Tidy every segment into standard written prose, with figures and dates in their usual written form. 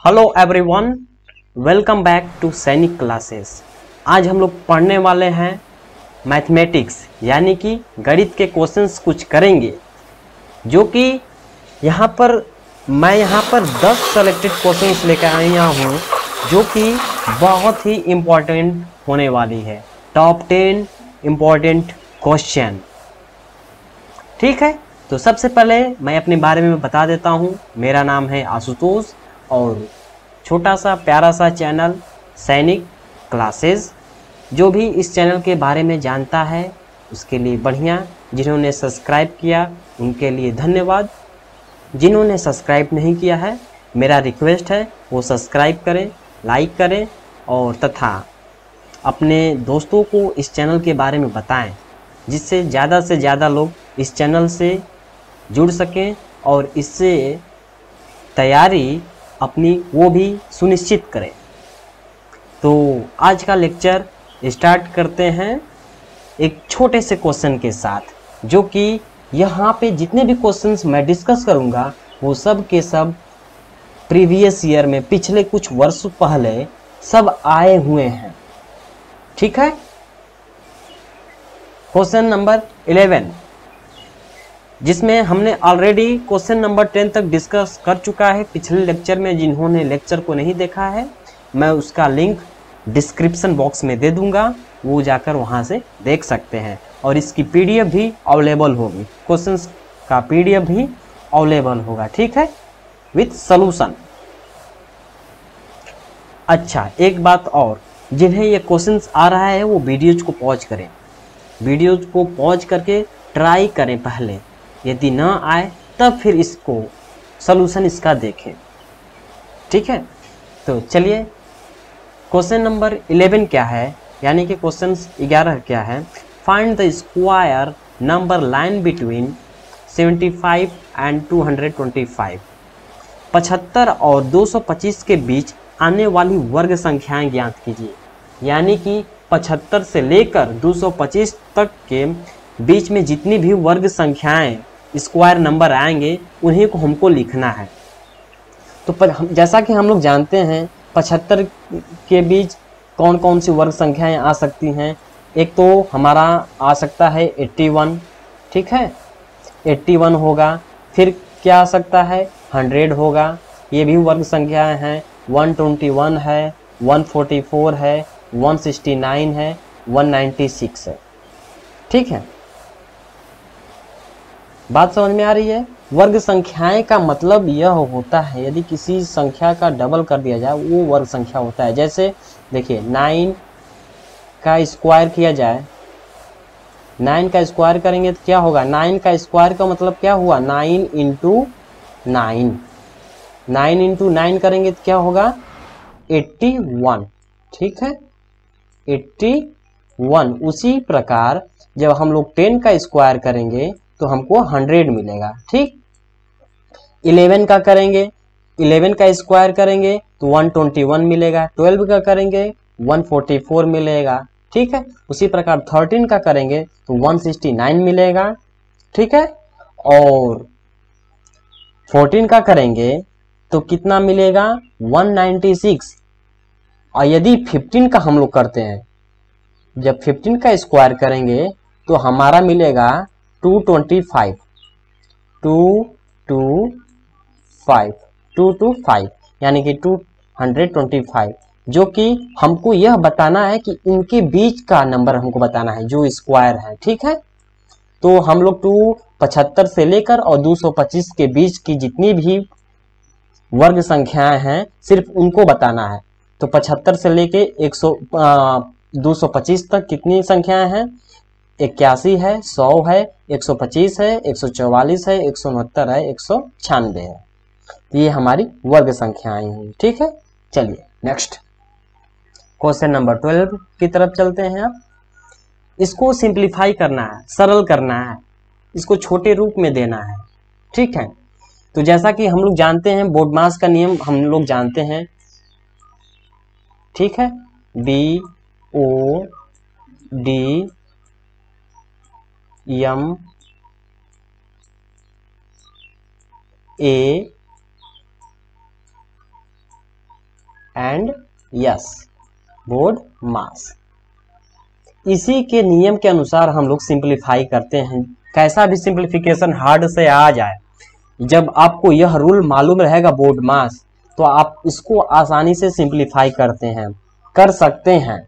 Hello everyone, welcome back to Sainik classes. आज हम लोग पढ़ने वाले हैं मैथमेटिक्स यानी कि गणित के क्वेश्चंस कुछ करेंगे, जो कि मैं यहाँ पर 10 सेलेक्टेड क्वेश्चंस लेकर आया हूँ जो कि बहुत ही इम्पोर्टेंट होने वाली है। Top 10 important question. ठीक है, तो सबसे पहले मैं अपने बारे में बता देता हूँ। मेरा नाम है आशुतोष और छोटा सा प्यारा सा चैनल सैनिक क्लासेस। जो भी इस चैनल के बारे में जानता है उसके लिए बढ़िया, जिन्होंने सब्सक्राइब किया उनके लिए धन्यवाद। जिन्होंने सब्सक्राइब नहीं किया है, मेरा रिक्वेस्ट है वो सब्सक्राइब करें, लाइक करें और तथा अपने दोस्तों को इस चैनल के बारे में बताएं, जिससे ज़्यादा लोग इस चैनल से जुड़ सकें और इससे तैयारी अपनी वो भी सुनिश्चित करें। तो आज का लेक्चर स्टार्ट करते हैं एक छोटे से क्वेश्चन के साथ, जो कि यहाँ पे जितने भी क्वेश्चंस मैं डिस्कस करूँगा वो सब के सब प्रीवियस ईयर में, पिछले कुछ वर्ष पहले सब आए हुए हैं। ठीक है, क्वेश्चन नंबर 11, जिसमें हमने ऑलरेडी क्वेश्चन नंबर 10 तक डिस्कस कर चुका है पिछले लेक्चर में। जिन्होंने लेक्चर को नहीं देखा है, मैं उसका लिंक डिस्क्रिप्शन बॉक्स में दे दूंगा, वो जाकर वहां से देख सकते हैं। और इसकी पीडीएफ भी अवेलेबल होगी, क्वेश्चंस का पीडीएफ भी अवेलेबल होगा। ठीक है, विथ सॉल्यूशन। अच्छा, एक बात और, जिन्हें ये क्वेश्चंस आ रहा है वो वीडियोज को पॉज करें, वीडियोज को पॉज करके ट्राई करें पहले। यदि ना आए तब फिर इसको सॉल्यूशन इसका देखें। ठीक है, तो चलिए क्वेश्चन नंबर 11 क्या है, यानी कि क्वेश्चन 11 क्या है। Find the square number line between 75 and 225। 75 और 225 के बीच आने वाली वर्ग संख्याएं ज्ञात कीजिए। यानी कि 75 से लेकर 225 तक के बीच में जितनी भी वर्ग संख्याएं स्क्वायर नंबर आएंगे उन्हीं को हमको लिखना है। तो जैसा कि हम लोग जानते हैं 75 के बीच कौन कौन सी वर्ग संख्याएं आ सकती हैं। एक तो हमारा आ सकता है 81। ठीक है, 81 होगा। फिर क्या आ सकता है, 100 होगा, ये भी वर्ग संख्याएं हैं। 121 है, 144 है, 169 है, 196 है। ठीक है, बात समझ में आ रही है। वर्ग संख्याएं का मतलब यह होता है, यदि किसी संख्या का डबल कर दिया जाए वो वर्ग संख्या होता है। जैसे देखिए 9 का स्क्वायर किया जाए, 9 का स्क्वायर करेंगे तो क्या होगा, 9 का स्क्वायर का मतलब क्या हुआ, 9 इंटू 9। 9 इंटू 9 करेंगे तो क्या होगा, 81। ठीक है, 81। उसी प्रकार जब हम लोग 10 का स्क्वायर करेंगे तो हमको 100 मिलेगा। ठीक, 11 का करेंगे, 11 का स्क्वायर करेंगे तो 121 मिलेगा। 12 का करेंगे 144 मिलेगा। ठीक है, उसी प्रकार 13 का करेंगे तो 169 मिलेगा। ठीक है, और 14 का करेंगे तो कितना मिलेगा, 196। और यदि 15 का हम लोग करते हैं, जब 15 का स्क्वायर करेंगे तो हमारा मिलेगा 225। 225 यानी कि 225, जो कि हमको यह बताना है कि इनके बीच का नंबर हमको बताना है जो स्क्वायर है। ठीक है, तो हम लोग 75 से लेकर और 225 के बीच की जितनी भी वर्ग संख्याएं हैं सिर्फ उनको बताना है। तो 75 से लेके 225 तक कितनी संख्याएं हैं, 81 है, 100 है, 125 है, 144 है, 169 है, 196 है। ये हमारी वर्ग संख्याएं हैं। ठीक है, चलिए नेक्स्ट क्वेश्चन नंबर 12 की तरफ चलते हैं। अब इसको सिंप्लीफाई करना है, सरल करना है, इसको छोटे रूप में देना है। ठीक है, तो जैसा कि हम लोग जानते हैं, बोडमास का नियम हम लोग जानते हैं। ठीक है, BODMA एंड यस बोर्ड मास। इसी के नियम के अनुसार हम लोग सिंप्लीफाई करते हैं। कैसा भी सिंप्लीफिकेशन हार्ड से आ जाए, जब आपको यह रूल मालूम रहेगा बोर्ड मास, तो आप इसको आसानी से सिंप्लीफाई करते हैं, कर सकते हैं,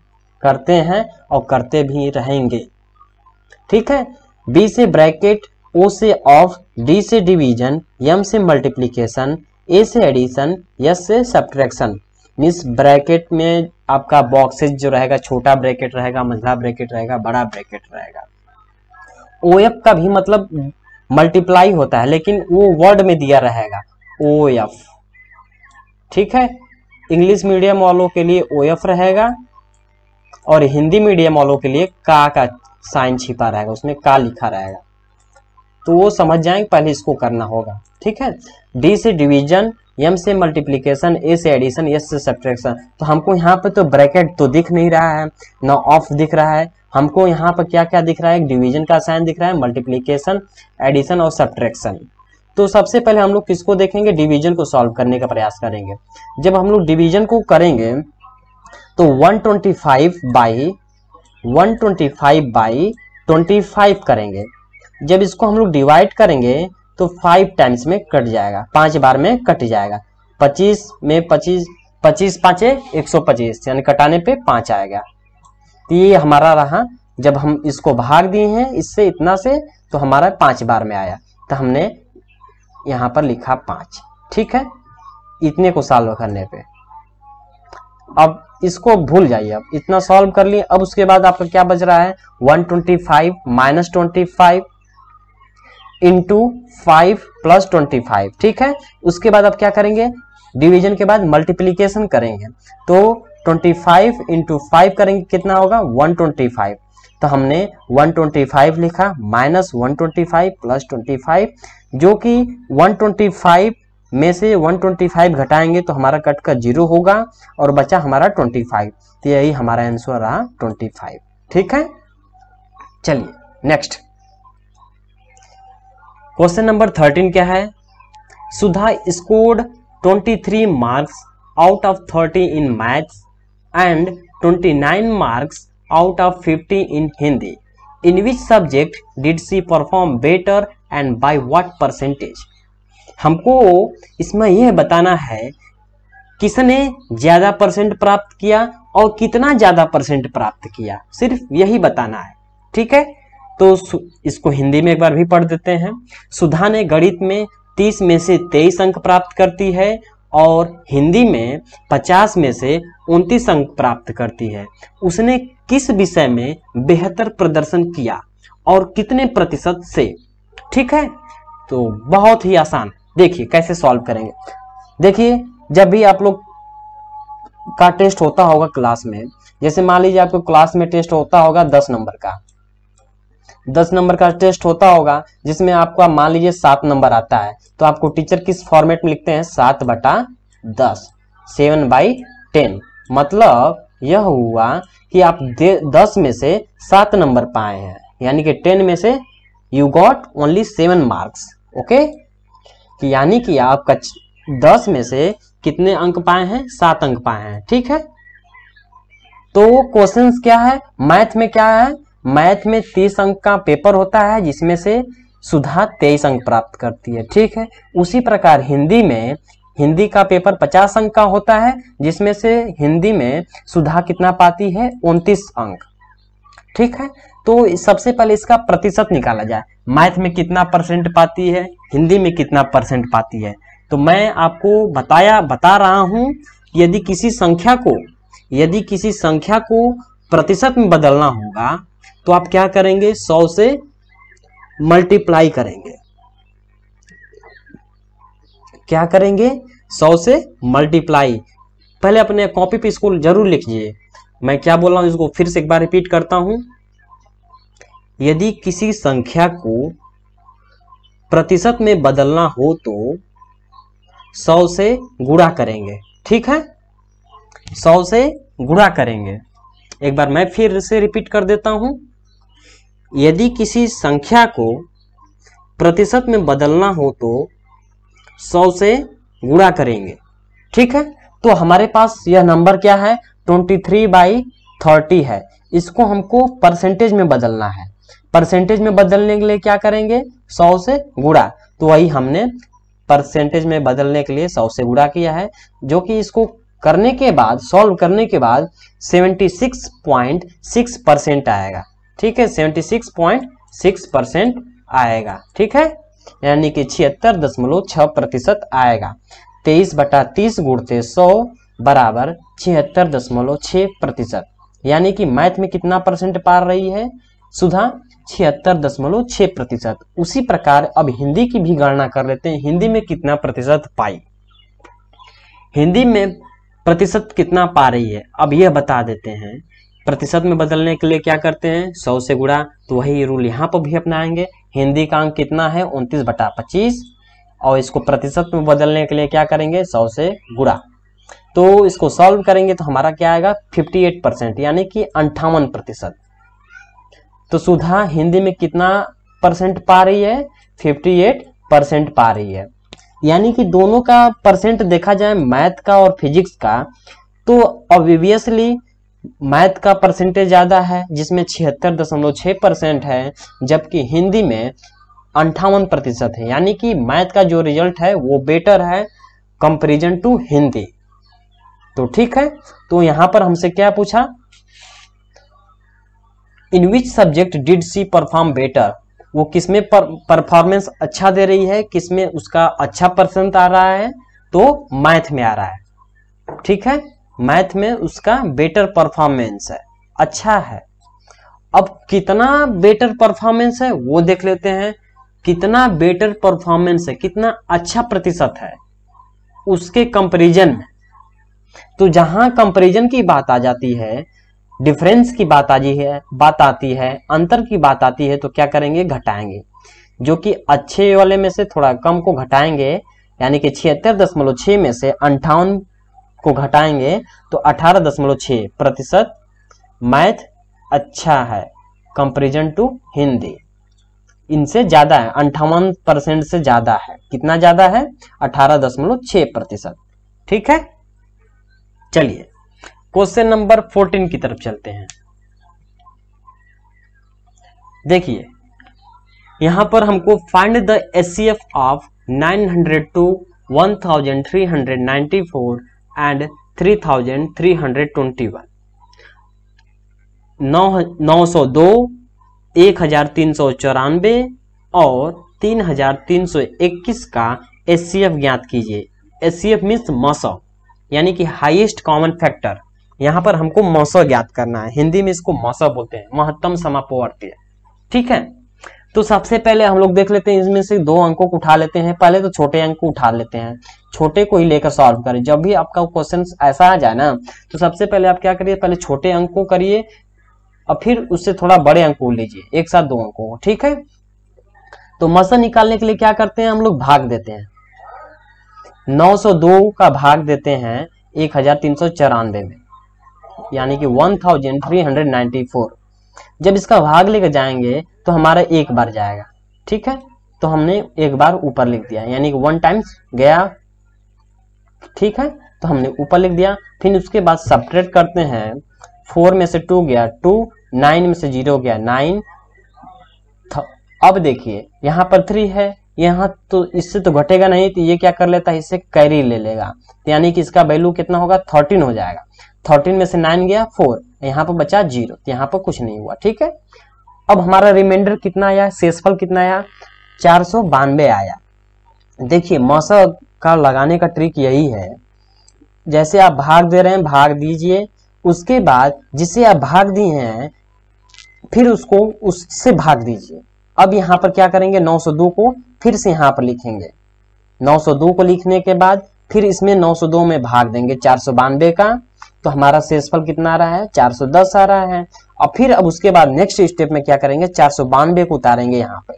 करते हैं और करते भी रहेंगे। ठीक है। बी से ब्रैकेट, ओ से ऑफ, डी से डिवीजन, एम से मल्टीप्लिकेशन, ए से एडिशन, एस से सब्ट्रैक्शन। मीन्स ब्रैकेट में आपका बॉक्सेज जो रहेगा, छोटा ब्रैकेट रहेगा, मझला ब्रैकेट रहेगा, बड़ा ब्रैकेट रहेगा। ओ एफ का भी मतलब मल्टीप्लाई होता है, लेकिन वो वर्ड में दिया रहेगा ओ एफ। ठीक है। इंग्लिश मीडियम वालों के लिए ओ एफ रहेगा और हिंदी मीडियम वालों के लिए का साइन छिपा रहेगा, उसमें का लिखा रहेगा, तो वो समझ जाएंगे, पहले इसको करना होगा। ठीक है। डी से डिवीजन, एम से मल्टीप्लिकेशन, ए से एडिशन, एस से सब्ट्रैक्शन। तो हमको यहाँ पे तो ब्रैकेट तो दिख नहीं रहा है, ना ऑफ दिख रहा है, हमको यहाँ पर क्या क्या दिख रहा है, डिवीजन का साइन दिख रहा है, मल्टीप्लिकेशन, एडिशन और सब्ट्रैक्शन। तो सबसे पहले हम लोग किसको देखेंगे, डिवीजन को सॉल्व करने का प्रयास करेंगे। जब हम लोग डिवीजन को करेंगे तो 125 बाई 25 करेंगे। जब इसको हम लोग डिवाइड करेंगे तो 5 टाइम्स में कट जाएगा, 5 बार में कट जाएगा। 25 में 25, 25 पाँचे 125, यानी कटाने पे 5 आएगा। तो ये हमारा रहा। जब हम इसको भाग दिए हैं इससे इतना से, तो हमारा 5 बार में आया, तो हमने यहाँ पर लिखा 5। ठीक है। इतने को सॉल्व करने पे अब इसको भूल जाइए, अब इतना सॉल्व कर लिए। अब उसके बाद आपका क्या बच रहा है, 125 माइनस 25 इंटू 5 प्लस 25। ठीक है। उसके बाद आप क्या करेंगे, डिवीजन के बाद मल्टीप्लीकेशन करेंगे, तो 25 इंटू 5 करेंगे, कितना होगा 125। तो हमने 125 लिखा माइनस 125 प्लस 25, जो कि 125 में से 125 घटाएंगे तो हमारा कट का 0 होगा और बचा हमारा 25। तो यही हमारा आंसर रहा 25। ठीक है। चलिए नेक्स्ट क्वेश्चन नंबर 13 क्या है, Sudha scored 23 marks out of 30 in maths and 29 marks out of 50 in Hindi. In which subject did she perform better and by what percentage. हमको इसमें यह बताना है किसने ज्यादा परसेंट प्राप्त किया और कितना ज्यादा परसेंट प्राप्त किया, सिर्फ यही बताना है। ठीक है। तो इसको हिंदी में एक बार भी पढ़ देते हैं। सुधा ने गणित में 30 में से 23 अंक प्राप्त करती है और हिंदी में 50 में से 29 अंक प्राप्त करती है। उसने किस विषय में बेहतर प्रदर्शन किया और कितने प्रतिशत से। ठीक है। तो बहुत ही आसान, देखिए कैसे सॉल्व करेंगे। देखिए जब भी आप लोग का टेस्ट होता होगा क्लास में, जैसे मान लीजिए आपको क्लास में टेस्ट होता होगा 10 नंबर का, 10 नंबर का टेस्ट होता होगा, जिसमें आपका मान लीजिए 7 नंबर आता है, तो आपको टीचर किस फॉर्मेट में लिखते हैं, 7/10, 7/10। मतलब यह हुआ कि आप 10 में से 7 नंबर पाए हैं, यानी कि 10 में से you got only 7 marks. Okay, यानी कि आपका 10 में से कितने अंक पाए हैं, 7 अंक पाए हैं। ठीक है। तो क्वेश्चंस क्या है, मैथ में क्या है, मैथ में 30 अंक का पेपर होता है, जिसमें से सुधा 23 अंक प्राप्त करती है। ठीक है। उसी प्रकार हिंदी में, हिंदी का पेपर 50 अंक का होता है, जिसमें से हिंदी में सुधा कितना पाती है, 29 अंक। ठीक है। तो सबसे पहले इसका प्रतिशत निकाला जाए, मैथ में कितना परसेंट पाती है, हिंदी में कितना परसेंट पाती है। तो मैं आपको बता रहा हूं, यदि किसी संख्या को प्रतिशत में बदलना होगा तो आप क्या करेंगे, 100 से मल्टीप्लाई करेंगे। क्या करेंगे, 100 से मल्टीप्लाई। पहले अपने कॉपी पे इसको जरूर लिखिए। मैं क्या बोल रहा हूं इसको फिर से एक बार रिपीट करता हूं। यदि किसी संख्या को प्रतिशत में बदलना हो तो 100 से गुणा करेंगे। ठीक है, 100 से गुणा करेंगे। एक बार मैं फिर से रिपीट कर देता हूं। यदि किसी संख्या को प्रतिशत में बदलना हो तो 100 से गुणा करेंगे। ठीक है। तो हमारे पास यह नंबर क्या है 23/30 है। इसको हमको परसेंटेज में बदलना है। परसेंटेज में बदलने के लिए क्या करेंगे 100 से गुणा। तो वही हमने परसेंटेज में बदलने के लिए 100 से गुणा किया है, जो कि इसको करने के बाद सॉल्व करने के बाद 76.6% आएगा। ठीक है 76.6% आएगा। ठीक है यानी कि 76.6% आएगा। 23/30 गुणते 100 बराबर 76.6%। यानी कि मैथ में कितना परसेंट पा रही है सुधा 76.6%। उसी प्रकार अब हिंदी की भी गणना कर लेते हैं। हिंदी में कितना प्रतिशत पाई, हिंदी में प्रतिशत कितना पा रही है अब यह बता देते हैं। प्रतिशत में बदलने के लिए क्या करते हैं 100 से गुणा। तो वही रूल यहाँ पर भी अपनाएंगे। हिंदी का अंक कितना है 29/25 और इसको प्रतिशत में बदलने के लिए क्या करेंगे 100 से गुणा। तो इसको सॉल्व करेंगे तो हमारा क्या आएगा 58% यानी कि 58%। तो सुधा हिंदी में कितना परसेंट पा रही है 58% पा रही है। यानी कि दोनों का परसेंट देखा जाए मैथ का और फिजिक्स का, तो ऑब्वियसली मैथ का परसेंटेज ज्यादा है जिसमें 76.6% है, जबकि हिंदी में 58% है। यानी कि मैथ का जो रिजल्ट है वो बेटर है कंपैरिजन टू हिंदी। तो ठीक है, तो यहां पर हमसे क्या पूछा in which subject did she perform better. वो किसमें परफॉर्मेंस अच्छा दे रही है, किसमें उसका अच्छा परसेंट आ रहा है, तो मैथ में आ रहा है। ठीक है मैथ में उसका बेटर परफॉर्मेंस है, अच्छा है। अब कितना बेटर परफॉर्मेंस है वो देख लेते हैं। कितना बेटर परफॉर्मेंस है, कितना अच्छा प्रतिशत है उसके कंपैरिजन में। तो जहां कंपैरिजन की बात आ जाती है, डिफरेंस की बात आती है, अंतर की बात आती है, तो क्या करेंगे घटाएंगे। जो कि अच्छे वाले में से थोड़ा कम को घटाएंगे, यानी कि 76.6 में से 58 को घटाएंगे तो 18.6% मैथ अच्छा है कंपैरिजन टू हिंदी। इनसे ज्यादा है 58% से ज्यादा है। कितना ज्यादा है 18.6%। ठीक है चलिए क्वेश्चन नंबर 14 की तरफ चलते हैं। देखिए यहां पर हमको find the HCF of 902, 1394 and 3321। 902, 1394 और 3321 का एचसीएफ ज्ञात कीजिए। एचसीएफ मीन्स मसो यानी कि हाईएस्ट कॉमन फैक्टर। यहां पर हमको मसो ज्ञात करना है। हिंदी में इसको मसो बोलते हैं, महत्तम समापवर्ती। ठीक है तो सबसे पहले हम लोग देख लेते हैं, इसमें से 2 अंकों को उठा लेते हैं। पहले तो छोटे अंक को उठा लेते हैं, छोटे को ही लेकर सॉल्व करें। जब भी आपका क्वेश्चन ऐसा आ जाए ना, तो सबसे पहले आप क्या करिए, पहले छोटे अंक को करिए और फिर उससे थोड़ा बड़े अंक को लीजिए, एक साथ 2 अंकों को। ठीक है तो मसो निकालने के लिए क्या करते हैं हम लोग भाग देते हैं। 902 का भाग देते हैं 1394 में, यानी कि 1394। जब इसका भाग लेकर जाएंगे तो हमारा एक बार जाएगा। ठीक है तो हमने एक बार ऊपर लिख दिया, यानी कि 1 टाइम्स गया। ठीक है तो हमने ऊपर लिख दिया। फिर उसके बाद सब्ट्रैक्ट करते हैं। 4 में से 2 गया 2, 9 में से 0 गया 9। अब देखिए यहाँ पर 3 है, यहाँ तो इससे तो घटेगा नहीं, तो ये क्या कर लेता है, इससे कैरी ले लेगा। यानी कि इसका वैल्यू कितना होगा 13 हो जाएगा। 13 में से 9 गया 4, यहाँ पर बचा 0, तो यहाँ पर कुछ नहीं हुआ। ठीक है अब हमारा रिमाइंडर कितना आया, शेषफल कितना आया 492 आया। देखिए मसो का लगाने का ट्रिक यही है, जैसे आप भाग दे रहे हैं भाग दीजिए, उसके बाद जिसे आप भाग दिए हैं फिर उसको उससे भाग दीजिए। अब यहाँ पर क्या करेंगे 902 को फिर से यहाँ पर लिखेंगे। 902 को लिखने के बाद फिर इसमें 902 में भाग देंगे 492 का, तो हमारा शेषफल कितना आ रहा है 410 आ रहा है। और फिर अब उसके बाद नेक्स्ट स्टेप में क्या करेंगे 492 को उतारेंगे यहाँ पे।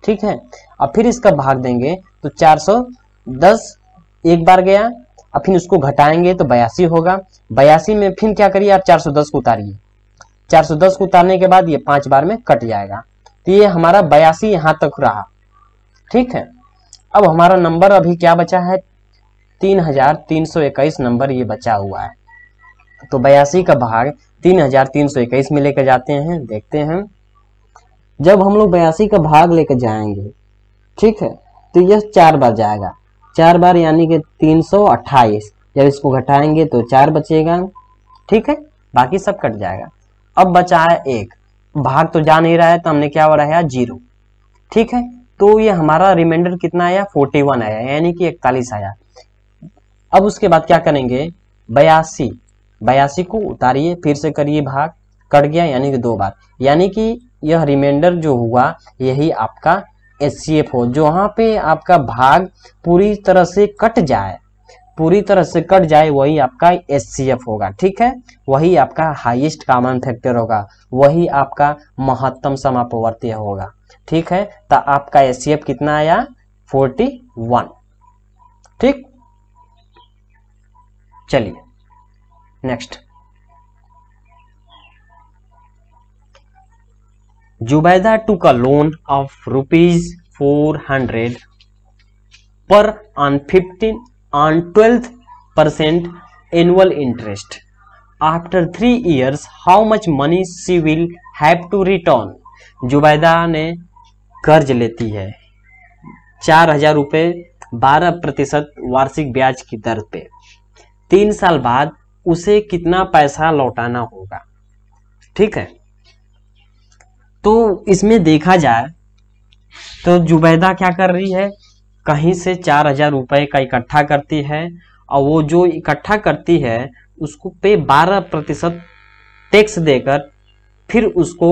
ठीक है अब फिर इसका भाग देंगे तो 410 एक बार गया, अब फिर उसको घटाएंगे तो 82 होगा। 82 में फिर क्या करिए आप 410 को उतारिए। 410 को उतारने के बाद ये 5 बार में कट जाएगा, तो ये हमारा 82 यहाँ तक रहा। ठीक है अब हमारा नंबर अभी क्या बचा है 3321 नंबर ये बचा हुआ है। तो 82 का भाग 3321 में लेकर जाते हैं। देखते हैं, जब हम लोग 82 का भाग लेकर जाएंगे, ठीक है, तो यह 4 बार जाएगा, 4 बार यानी कि 328। जब इसको घटाएंगे तो 4 बचेगा, ठीक है, बाकी सब कट जाएगा। अब बचा है 1, भाग तो जा नहीं रहा है तो हमने क्या बढ़ाया 0, ठीक है। तो ये हमारा रिमाइंडर कितना आया 41 आया, यानी कि 41 आया। अब उसके बाद क्या करेंगे 82 को उतारिए, फिर से करिए भाग, कट गया यानी कि 2 बार, यानी कि यह रिमाइंडर जो हुआ यही आपका एचसीएफ हो। जो वहां पे आपका भाग पूरी तरह से कट जाए, पूरी तरह से कट जाए, वही आपका एचसीएफ होगा, ठीक है। वही आपका हाईएस्ट कॉमन फैक्टर होगा, वही आपका महत्तम समापवर्ती होगा, ठीक है। तो आपका एचसीएफ कितना आया 41, ठीक। चलिए next, Zubaida took a loan of ₹400 per on 12% annual interest. After 3 years, how much money she will have to return? Zubaida ने कर्ज लेती है 4,000 रुपये 12% वार्षिक ब्याज की दर पे। 3 साल बाद उसे कितना पैसा लौटाना होगा, ठीक है। तो इसमें देखा जाए तो जुबैदा क्या कर रही है, कहीं से 4,000 रुपये का इकट्ठा करती है, और वो जो इकट्ठा करती है उसको पे 12% टैक्स देकर फिर उसको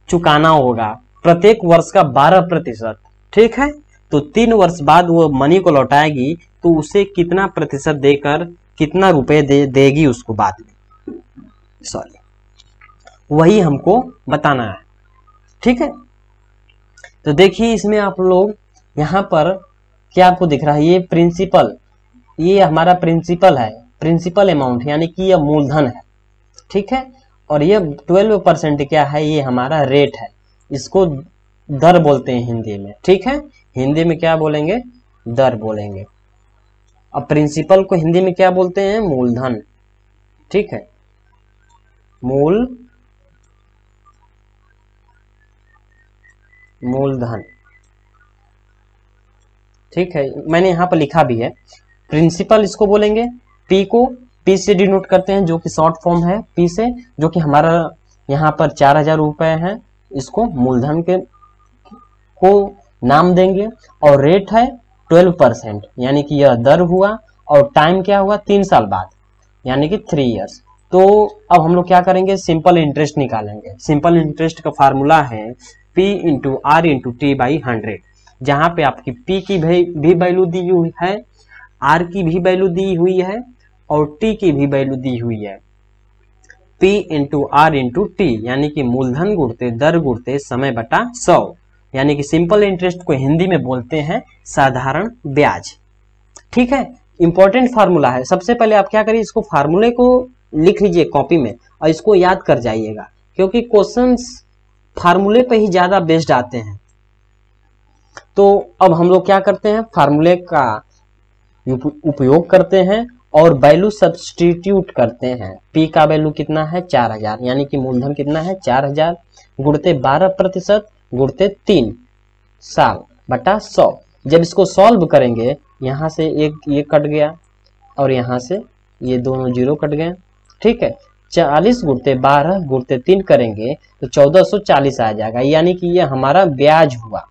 चुकाना होगा, प्रत्येक वर्ष का 12%, ठीक है। तो 3 वर्ष बाद वो मनी को लौटाएगी तो उसे कितना प्रतिशत देकर कितना रुपए देगी उसको बाद में, सॉरी, वही हमको बताना है, ठीक है। तो देखिए इसमें आप लोग यहाँ पर क्या आपको दिख रहा है, ये प्रिंसिपल, ये हमारा प्रिंसिपल है, प्रिंसिपल अमाउंट यानी कि यह मूलधन है, ठीक है। और ये 12% क्या है, ये हमारा रेट है, इसको दर बोलते हैं हिंदी में, ठीक है। हिंदी में क्या बोलेंगे, दर बोलेंगे। अब प्रिंसिपल को हिंदी में क्या बोलते हैं, मूलधन, ठीक है, मूलधन, ठीक है। मैंने यहाँ पर लिखा भी है, प्रिंसिपल इसको बोलेंगे, पी को पी से डिनोट करते हैं, जो कि शॉर्ट फॉर्म है पी से, जो कि हमारा यहाँ पर 4,000 रुपए है, इसको मूलधन के को नाम देंगे। और रेट है 12%, यानी कि यह दर हुआ, और टाइम क्या हुआ 3 साल बाद, यानी कि 3 इयर्स। तो अब हम लोग क्या करेंगे, सिंपल इंटरेस्ट निकालेंगे। सिंपल इंटरेस्ट का फार्मूला है P into R into T by 100, जहां पे आपकी P की भी वैल्यू दी हुई है, R की भी वैल्यू दी हुई है, और T की भी वैल्यू दी हुई है। P into R into T यानी कि मूलधन गुणते दर गुणते समय बटा 100, यानी कि सिंपल इंटरेस्ट को हिंदी में बोलते हैं साधारण ब्याज, ठीक है। इंपॉर्टेंट फार्मूला है। सबसे पहले आप क्या करिए, इसको फार्मूले को लिख लीजिए कॉपी में और इसको याद कर जाइएगा, क्योंकि क्वेश्चंस फार्मूले पे ही ज्यादा बेस्ड आते हैं। तो अब हम लोग क्या करते हैं, फार्मूले का उपयोग करते हैं और वैल्यू सब्स्टिट्यूट करते हैं। P का वैल्यू कितना है 4,000, यानी कि मूलधन कितना है 4,000 गुणते 12% गुणते 3 साल बटा 100। जब इसको सॉल्व करेंगे, यहाँ से एक ये कट गया और यहाँ से ये दोनों 0 कट गए, ठीक है। 40 गुणते 12 गुणते 3 करेंगे तो 1440 आ जाएगा, यानी कि ये हमारा ब्याज हुआ,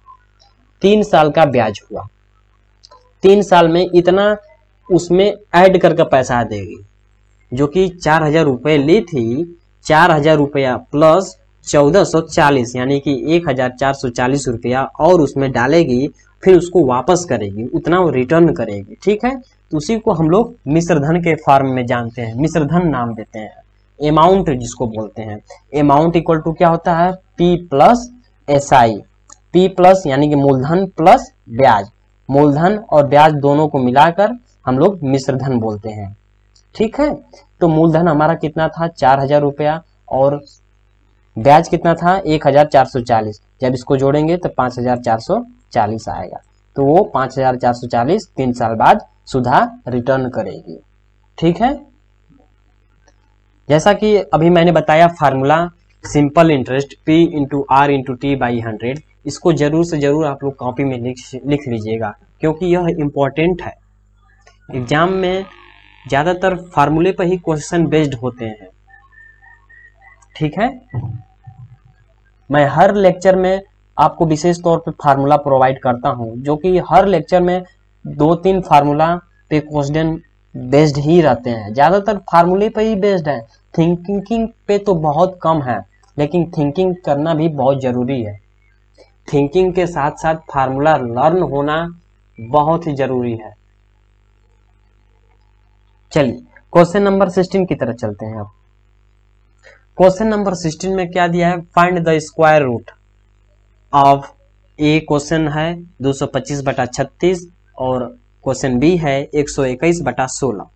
3 साल का ब्याज हुआ। 3 साल में इतना उसमें ऐड करके पैसा देगी, जो कि 4,000 रुपये ली थी, 4,000 रुपया प्लस 1440 यानी कि 1,440 रुपया और उसमें डालेगी, फिर उसको वापस करेगी, उतना वो रिटर्न करेगी, ठीक है। तो उसी को हम लोग मिश्रधन के फॉर्म में जानते हैं, मिश्रधन नाम देते हैं, अमाउंट जिसको बोलते हैं। अमाउंट इक्वल टू क्या होता है, P plus SI, P plus यानी कि मूलधन प्लस ब्याज, मूलधन और ब्याज दोनों को मिलाकर हम लोग मिश्रधन बोलते हैं, ठीक है। तो मूलधन हमारा कितना था 4,000 रुपया और ब्याज कितना था 1,440, जब इसको जोड़ेंगे तो 5,440 आएगा। तो वो 5,440 3 साल बाद सुधार रिटर्न करेगी। ठीक है, जैसा कि अभी मैंने बताया formula simple interest P into R into T by 100, इसको जरूर से जरूर आप लोग कॉपी में लिख लीजिएगा, क्योंकि यह इम्पोर्टेंट है। एग्जाम में ज़्यादातर फार्मूले पर ही क्वेश्चन बेस्ड होते हैं। ठीक है, मैं हर लेक्चर में आपको विशेष तौर पे फार्मूला प्रोवाइड करता हूं, जो कि हर लेक्चर में 2-3 फार्मूला पे क्वेश्चन बेस्ड ही रहते हैं। ज़्यादातर फार्मूले पे ही बेस्ड है, थिंकिंग पे तो बहुत कम है, लेकिन थिंकिंग करना भी बहुत ज़रूरी है। थिंकिंग के साथ साथ फार्मूला लर्न होना बहुत ही जरूरी है। चलिए क्वेश्चन नंबर 16 की तरफ चलते हैं। अब क्वेश्चन नंबर 16 में क्या दिया है, find the square root of A. Question है 225/36 और क्वेश्चन बी है 121/16,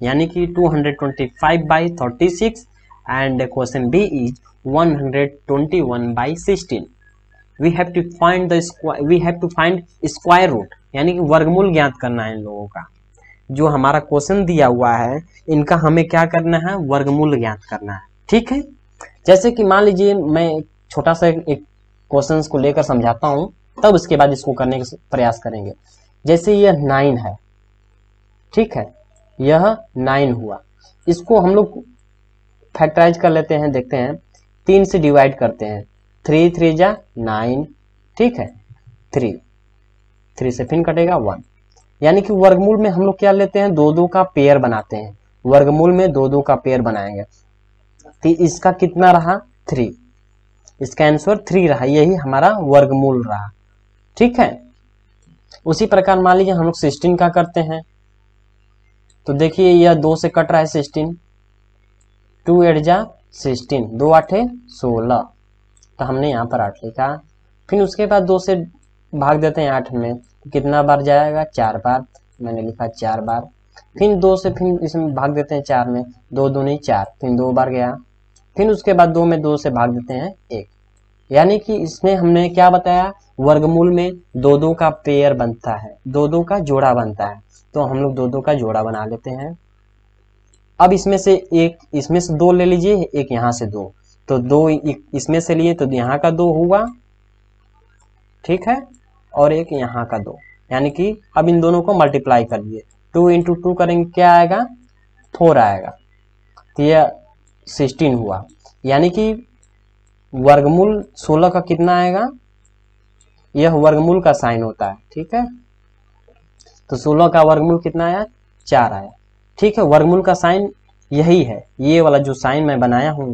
यानी कि 225/36 and question B is 121/16। We have to find square root, यानी कि वर्गमूल ज्ञात करना है इन लोगों का। जो हमारा क्वेश्चन दिया हुआ है इनका हमें क्या करना है, वर्गमूल ज्ञात करना है। ठीक है, जैसे कि मान लीजिए मैं छोटा सा एक क्वेश्चन को लेकर समझाता हूं, तब उसके बाद इसको करने का प्रयास करेंगे। जैसे यह 9 है, ठीक है, यह 9 हुआ, इसको हम लोग फैक्टराइज कर लेते हैं। देखते हैं 3 से डिवाइड करते हैं, 3 3 जा 9, ठीक है, 3 से फिर कटेगा 1, यानी कि वर्गमूल में हम लोग क्या लेते हैं, 2-2 का पेयर बनाते हैं। वर्गमूल में 2-2 का पेयर बनाएंगे, तो इसका कितना रहा 3, इसका आंसर 3 रहा, यही हमारा वर्गमूल रहा। ठीक है, उसी प्रकार मान लीजिए हम लोग 16 का करते हैं, तो देखिए यह 2 से कट रहा है 16, 2 8 जा 16, 2 8 16, तो हमने यहाँ पर 8 लिखा। फिर उसके बाद 2 से भाग देते हैं 8 में, तो कितना बार जाएगा, 4 बार, मैंने लिखा 4 बार। फिर 2 से फिर इसमें भाग देते हैं 4 में, 2 दूनी 4, फिर 2 बार गया। फिर उसके बाद 2 में 2 से भाग देते हैं 1, यानी कि इसमें हमने क्या बताया, वर्गमूल में 2-2 का पेयर बनता है, 2-2 का जोड़ा बनता है, तो हम लोग 2-2 का जोड़ा बना लेते हैं। अब इसमें से एक, इसमें से 2 ले लीजिए, एक यहाँ से 2, तो 2 इसमें से लिए तो यहाँ का 2 हुआ, ठीक है, और एक यहाँ का 2, यानी कि अब इन दोनों को मल्टीप्लाई कर लिए, 2 × 2 करेंगे, क्या आएगा, 4 आएगा, तो यह 16 हुआ। यानी कि वर्गमूल 16 का कितना आएगा, यह वर्गमूल का साइन होता है। ठीक है, तो 16 का वर्गमूल कितना आया, 4 आया। ठीक है, वर्गमूल का साइन यही है, ये वाला जो साइन मैं बनाया हूं,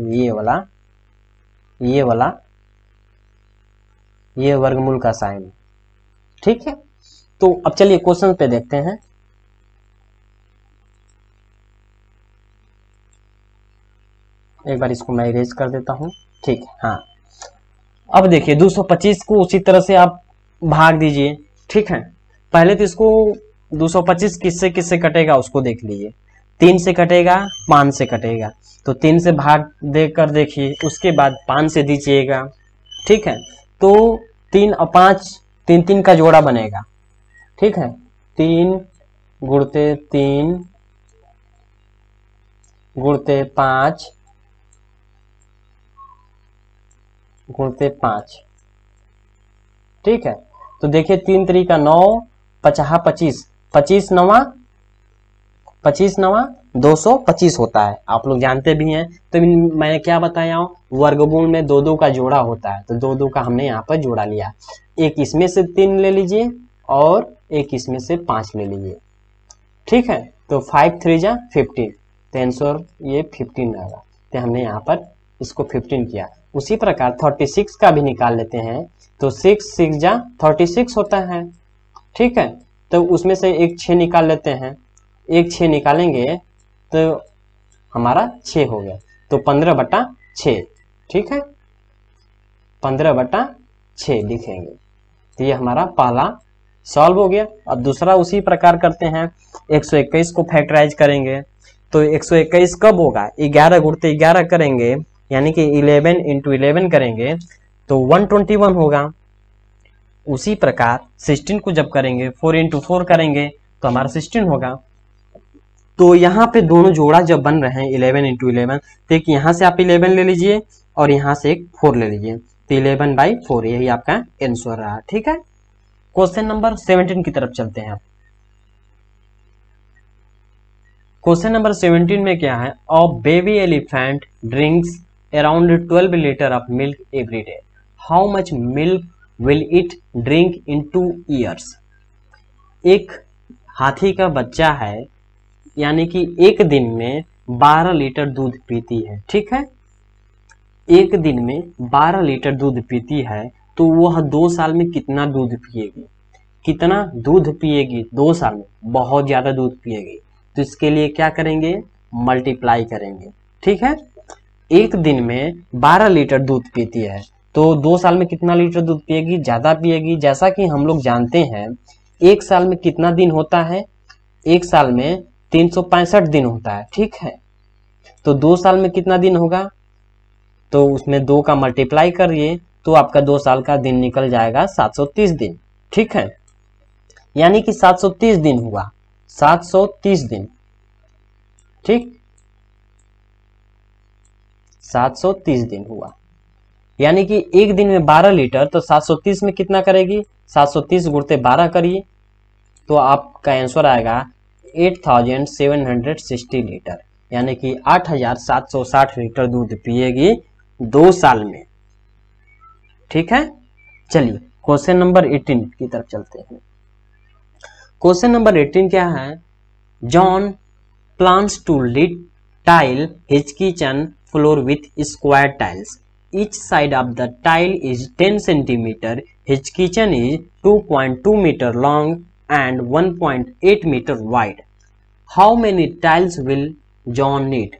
ये वर्गमूल का साइन है। ठीक है, तो अब चलिए क्वेश्चन पे देखते हैं। एक बार इसको मैं इरेज कर देता हूं। ठीक है, हाँ, अब देखिए 225 को उसी तरह से आप भाग दीजिए। ठीक है, पहले तो इसको 225 किससे किससे कटेगा उसको देख लीजिए, 3 से कटेगा, 5 से कटेगा, तो 3 से भाग देकर देखिए, उसके बाद 5 से दीजिएगा। ठीक है, तो 3 और 5, 3-3 का जोड़ा बनेगा। ठीक है, 3 गुणते 3 गुणते 5 गुणते 5। ठीक है, तो देखिए 3 3 का 9, 50 25, 25 9 225 होता है, आप लोग जानते भी हैं। तो मैंने क्या बताया हूं, वर्गमूल में 2-2 का जोड़ा होता है, तो 2-2 का हमने यहाँ पर जोड़ा लिया। एक इसमें से 3 ले लीजिए और एक इसमें से 5 ले लीजिए। ठीक है, तो 5 3 जा 15, तो आंसर ये 15 आएगा, तो हमने यहाँ पर इसको 15 किया। उसी प्रकार 36 का भी निकाल लेते हैं, तो 6 6 जा 36 होता है। ठीक है, तो उसमें से एक 6 निकाल लेते हैं, एक 6 निकालेंगे तो हमारा 6 हो गया, तो 15/6। ठीक है, 15/6 लिखेंगे, तो ये हमारा पहला सॉल्व हो गया। अब दूसरा उसी प्रकार करते हैं, 121 को फैक्टराइज करेंगे, तो 121 कब होगा, 11 गुणते 11 करेंगे, यानी कि 11 × 11 करेंगे तो 121 होगा। उसी प्रकार 16 को जब करेंगे, 4 × 4 करेंगे तो हमारा 16 होगा। तो यहाँ पे दोनों जोड़ा जब बन रहे हैं 11 इंटू 11, तो एक यहाँ से आप 11 ले लीजिए और यहाँ से एक 4 ले लीजिए, तो 11/4 यही आपका आंसर रहा। ठीक है, क्वेश्चन नंबर 17 की तरफ चलते हैं। क्वेश्चन नंबर 17 में क्या है, a baby elephant drinks around 12 litre of milk every day, how much milk will it drink in 2 years. एक हाथी का बच्चा है, यानी कि एक दिन में 12 लीटर दूध पीती है। ठीक है, एक दिन में 12 लीटर दूध पीती है, तो वह 2 साल में कितना दूध पिएगी। कितना दूध पिएगी 2 साल में, बहुत ज्यादा दूध पिएगी। तो इसके लिए क्या करेंगे, मल्टीप्लाई करेंगे। ठीक है, एक दिन में 12 लीटर दूध पीती है, तो 2 साल में कितना लीटर दूध पिएगी, ज्यादा पिएगी। जैसा कि हम लोग जानते हैं एक साल में कितना दिन होता है, एक साल में 365 दिन होता है। ठीक है, तो 2 साल में कितना दिन होगा, तो उसमें 2 का मल्टीप्लाई करिए, तो आपका 2 साल का दिन निकल जाएगा 730 दिन। ठीक है, यानी कि 730 दिन हुआ, 730 दिन। ठीक, 730 दिन हुआ, यानी कि एक दिन में 12 लीटर, तो 730 में कितना करेगी, 730 गुणते 12 करिए, तो आपका आंसर आएगा 8760 लीटर, यानी कि 8760 लीटर दूध पिएगी 2 साल में। ठीक है, चलिए क्वेश्चन नंबर 18 की तरफ चलते हैं। क्वेश्चन नंबर 18 क्या है, John plans to lead tile his kitchen floor with square tiles, each side of the tile is 10 centimeter, his kitchen is 2.2 meter long and 1.8 meter wide. How many tiles will John need?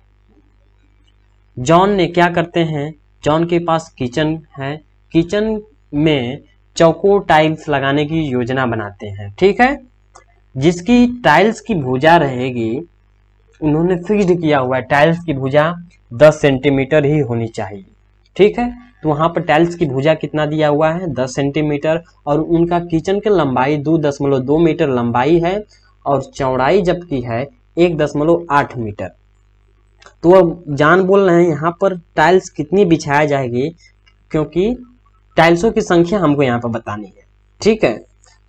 John ने क्या करते हैं, John के पास kitchen है, kitchen में चौकोर tiles लगाने की योजना बनाते हैं। ठीक है, जिसकी टाइल्स की भुजा रहेगी, उन्होंने फिक्स्ड किया हुआ है टाइल्स की भुजा 10 सेंटीमीटर ही होनी चाहिए। ठीक है, तो वहां पर टाइल्स की भुजा कितना दिया हुआ है, 10 सेंटीमीटर, और उनका किचन की लंबाई 2.2 मीटर लंबाई है और चौड़ाई जबकि है 1.8 मीटर। तो अब जान बोल रहे हैं यहाँ पर टाइल्स कितनी बिछाया जाएगी, क्योंकि टाइल्सों की संख्या हमको यहाँ पर बतानी है। ठीक है,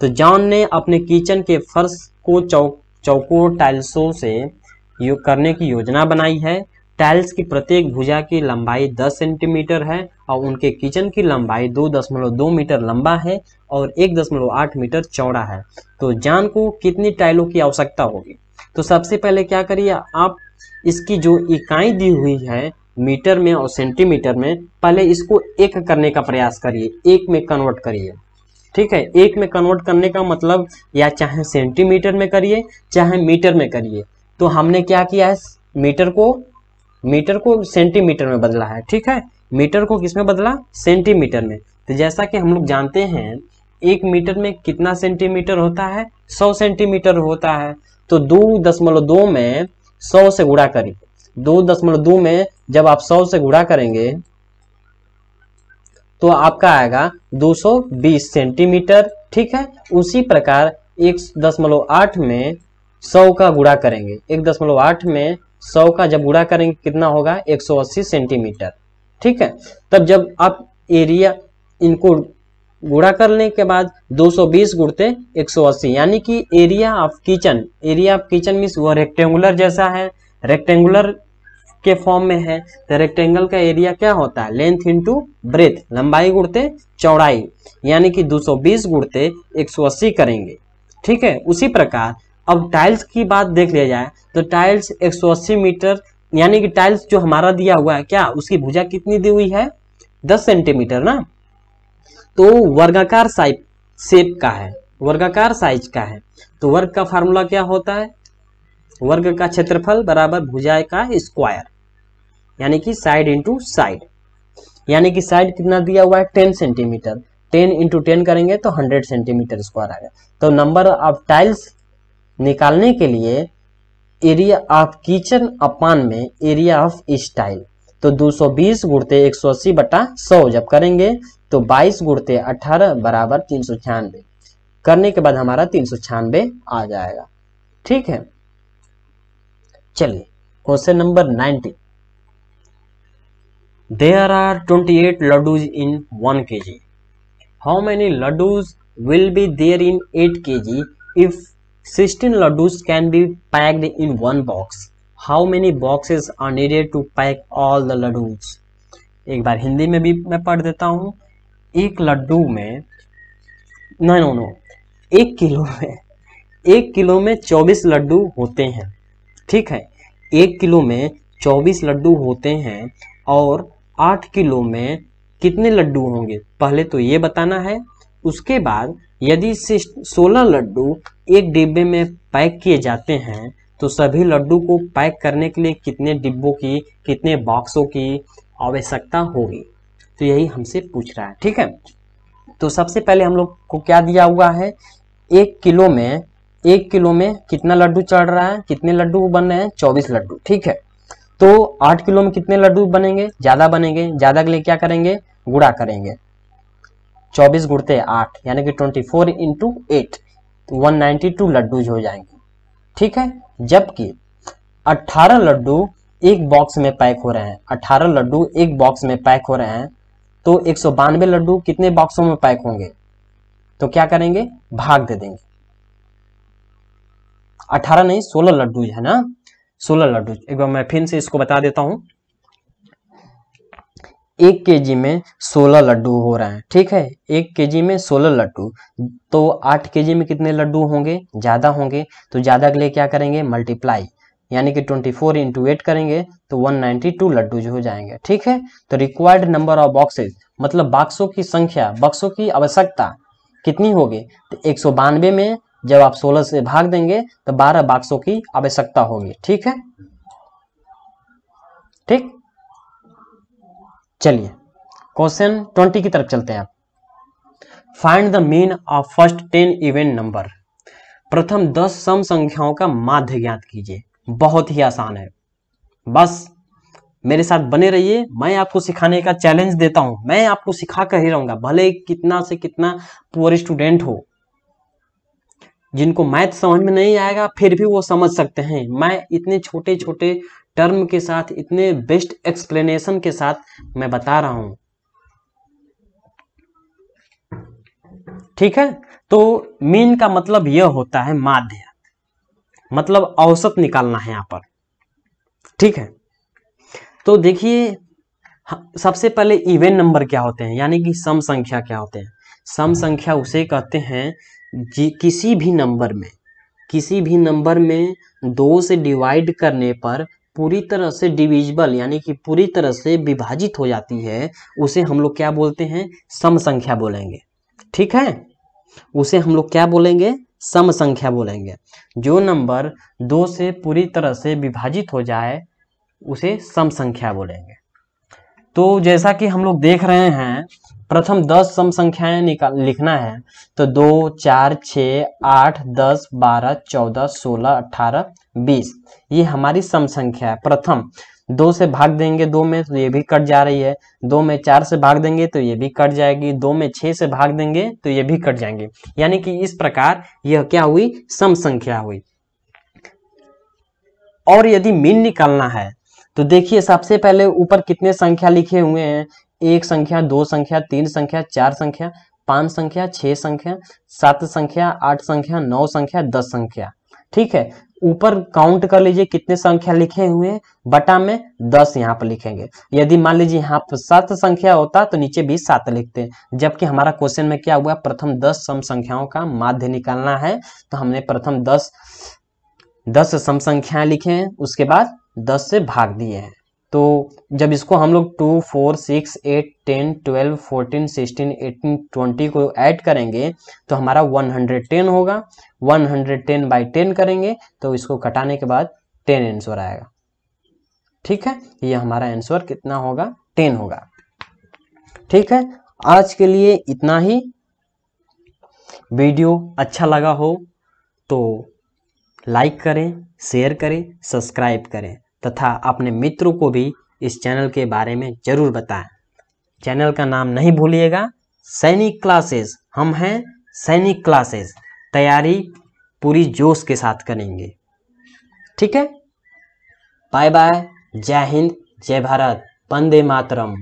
तो जॉन ने अपने किचन के फर्श को चौकोर टाइल्सों से करने की योजना बनाई है। टाइल्स की प्रत्येक भुजा की लंबाई 10 सेंटीमीटर है और उनके किचन की लंबाई 2.2 मीटर लंबा है और 1.8 मीटर चौड़ा है। तो जॉन को कितनी टाइलों की आवश्यकता होगी, तो सबसे पहले क्या करिए, आप इसकी जो इकाई दी हुई है मीटर में और सेंटीमीटर में, पहले इसको एक करने का प्रयास करिए, एक में कन्वर्ट करिए। ठीक है, एक में कन्वर्ट करने का मतलब या चाहे सेंटीमीटर में करिए चाहे मीटर में करिए। तो हमने क्या किया है, मीटर को सेंटीमीटर में बदला है। ठीक है, मीटर को किसमें बदला, सेंटीमीटर में। तो जैसा कि हम लोग जानते हैं 1 मीटर में कितना सेंटीमीटर होता है, 100 सेंटीमीटर होता है। तो 2.2 में 100 से गुणा करिए, 2.2 में जब आप 100 से गुणा करेंगे तो आपका आएगा 220 सेंटीमीटर। ठीक है, उसी प्रकार 1.8 में 100 का गुणा करेंगे, 1.8 में 100 का जब गुणा करेंगे कितना होगा, 180 सेंटीमीटर। ठीक है, तब जब आप एरिया इनको गुणा करने के बाद 220 गुणते 180, यानी कि एरिया ऑफ किचन मीन्स वो रेक्टेंगुलर जैसा है, रेक्टेंगुलर के फॉर्म में है। तो रेक्टेंगल का एरिया क्या होता है, लेंथ इंटू ब्रेथ, लंबाई गुणते चौड़ाई, यानी कि 220 गुणते 180 करेंगे। ठीक है, उसी प्रकार अब टाइल्स की बात देख लिया जाए तो टाइल्स 180 मीटर, यानी कि टाइल्स जो हमारा दिया हुआ है क्या, उसकी भुजा कितनी दी हुई है, 10 सेंटीमीटर ना। तो वर्गाकार शेप का है, वर्गाकार साइज का है, तो वर्ग का फार्मूला क्या होता है, वर्ग का क्षेत्रफल बराबर भुजा का स्क्वायर, यानी कि साइड इंटू साइड, यानी कि साइड कितना दिया हुआ है 10 सेंटीमीटर, 10 इंटू 10 करेंगे तो 100 सेंटीमीटर स्क्वायर आएगा। तो नंबर ऑफ टाइल्स निकालने के लिए एरिया ऑफ किचन अपान में एरिया ऑफ ईच टाइल, तो 220 गुणते 180 बटा 100 जब करेंगे तो 22 गुणते 18 बराबर 396, करने के बाद हमारा 396 आ जाएगा। ठीक है, चलिए question number 90। There are 28 laddoos in 1 kg। How many laddoos will be there in 8 kg if 16 laddoos can be packed in 1 box. How many boxes are needed to pack all the laddoos. एक बार हिंदी में भी मैं पढ़ देता हूं। एक लड्डू में नो 1 किलो में 24 लड्डू होते हैं। ठीक है, 1 किलो में 24 लड्डू होते हैं और 8 किलो में कितने लड्डू होंगे पहले तो ये बताना है। उसके बाद यदि 16 लड्डू एक डिब्बे में पैक किए जाते हैं तो सभी लड्डू को पैक करने के लिए कितने डिब्बों की, कितने बॉक्सों की आवश्यकता होगी, तो यही हमसे पूछ रहा है। ठीक है, तो सबसे पहले हम लोग को क्या दिया हुआ है, 1 किलो में कितना लड्डू चढ़ रहा है, कितने लड्डू बन रहे हैं, 24 लड्डू। ठीक है, तो 8 किलो में कितने लड्डू बनेंगे, ज्यादा बनेंगे, ज्यादा के लिए क्या करेंगे, गुणा करेंगे, 24 गुणते 8 यानी कि 24 इंटू 8, तो 192 लड्डू हो जाएंगे। ठीक है, जबकि 18 लड्डू एक बॉक्स में पैक हो रहे हैं, 18 लड्डू एक बॉक्स में पैक हो रहे हैं, तो 192 लड्डू कितने बॉक्सों में पैक होंगे, तो क्या करेंगे, भाग दे देंगे। 18 नहीं 16 लड्डू है ना, 16 लड्डू। एक बार मैं फिर से इसको बता देता हूं, 1 kg में 16 लड्डू हो रहे हैं। ठीक है, 1 kg में 16 लड्डू, तो 8 kg में कितने लड्डू होंगे, ज्यादा होंगे, तो ज्यादा के लिए क्या करेंगे, मल्टीप्लाई, यानी कि 24 इंटू 8 करेंगे तो 192 लड्डू हो जाएंगे। ठीक है, तो रिक्वायर्ड नंबर ऑफ बॉक्सेस मतलब बॉक्सों की संख्या, बॉक्सों की आवश्यकता कितनी होगी, तो 192 में जब आप 16 से भाग देंगे तो 12 बॉक्सों की आवश्यकता होगी। ठीक है, ठीक, चलिए क्वेश्चन 20 की तरफ चलते हैं। Find the mean of first 10 even number. प्रथम 10 सम संख्याओं का माध्य ज्ञात कीजिए। बहुत ही आसान है, बस मेरे साथ बने रहिए, मैं आपको सिखाने का चैलेंज देता हूं, मैं आपको सिखा कर ही रहूंगा, भले कितना से कितना पुअर स्टूडेंट हो, जिनको मैथ समझ में नहीं आएगा फिर भी वो समझ सकते हैं। मैं इतने छोटे छोटे टर्म के साथ, इतने बेस्ट एक्सप्लेनेशन के साथ मैं बता रहा हूं। ठीक है, तो मीन का मतलब यह होता है माध्य, मतलब औसत निकालना है यहां पर। ठीक है, तो देखिए सबसे पहले इवन नंबर क्या होते हैं, यानी कि सम संख्या क्या होते हैं। सम संख्या उसे कहते हैं किसी भी नंबर में 2 से डिवाइड करने पर पूरी तरह से डिविजिबल यानी कि पूरी तरह से विभाजित हो जाती है, उसे हम लोग क्या बोलते हैं, सम संख्या बोलेंगे। ठीक है, उसे हम लोग क्या बोलेंगे, सम संख्या बोलेंगे। जो नंबर 2 से पूरी तरह से विभाजित हो जाए उसे सम संख्या बोलेंगे। तो जैसा कि हम लोग देख रहे हैं, प्रथम 10 सम संख्याएं लिखना है, तो 2, 4, 6, 8, 10, 12, 14, 16, 18, 20 ये हमारी सम संख्या है। प्रथम 2 से भाग देंगे 2 में तो ये भी कट जा रही है, 2 में 4 से भाग देंगे तो ये भी कट जाएगी, 2 में 6 से भाग देंगे तो ये भी कट जाएंगे, यानी कि इस प्रकार यह क्या हुई, सम संख्या हुई। और यदि मीन निकालना है तो देखिए सबसे पहले ऊपर कितने संख्या लिखे हुए हैं, 1 संख्या, 2 संख्या, 3 संख्या, 4 संख्या, 5 संख्या, 6 संख्या, 7 संख्या, 8 संख्या, 9 संख्या, 10 संख्या। ठीक है, ऊपर काउंट कर लीजिए कितने संख्या लिखे हुए हैं, बटा में 10 यहाँ पर लिखेंगे। यदि मान लीजिए यहाँ पर 7 संख्या होता तो नीचे भी 7 लिखते, जबकि हमारा क्वेश्चन में क्या हुआ, प्रथम 10 सम संख्याओं का माध्य निकालना है, तो हमने प्रथम 10 सम संख्याएं लिखे हैं, उसके बाद 10 से भाग दिए हैं। तो जब इसको हम लोग 2, 4, 6, 8, 10, 12, 14, 16, 18, 20 को ऐड करेंगे तो हमारा 110 होगा। 110 बाई 10 करेंगे तो इसको घटाने के बाद 10 आंसर आएगा। ठीक है, ये हमारा आंसर कितना होगा, 10 होगा। ठीक है, आज के लिए इतना ही। वीडियो अच्छा लगा हो तो लाइक करें, शेयर करें, सब्सक्राइब करें तथा अपने मित्रों को भी इस चैनल के बारे में जरूर बताएं। चैनल का नाम नहीं भूलिएगा, सैनिक क्लासेस। हम हैं सैनिक क्लासेस, तैयारी पूरी जोश के साथ करेंगे। ठीक है, बाय बाय, जय हिंद, जय भारत, वंदे मातरम।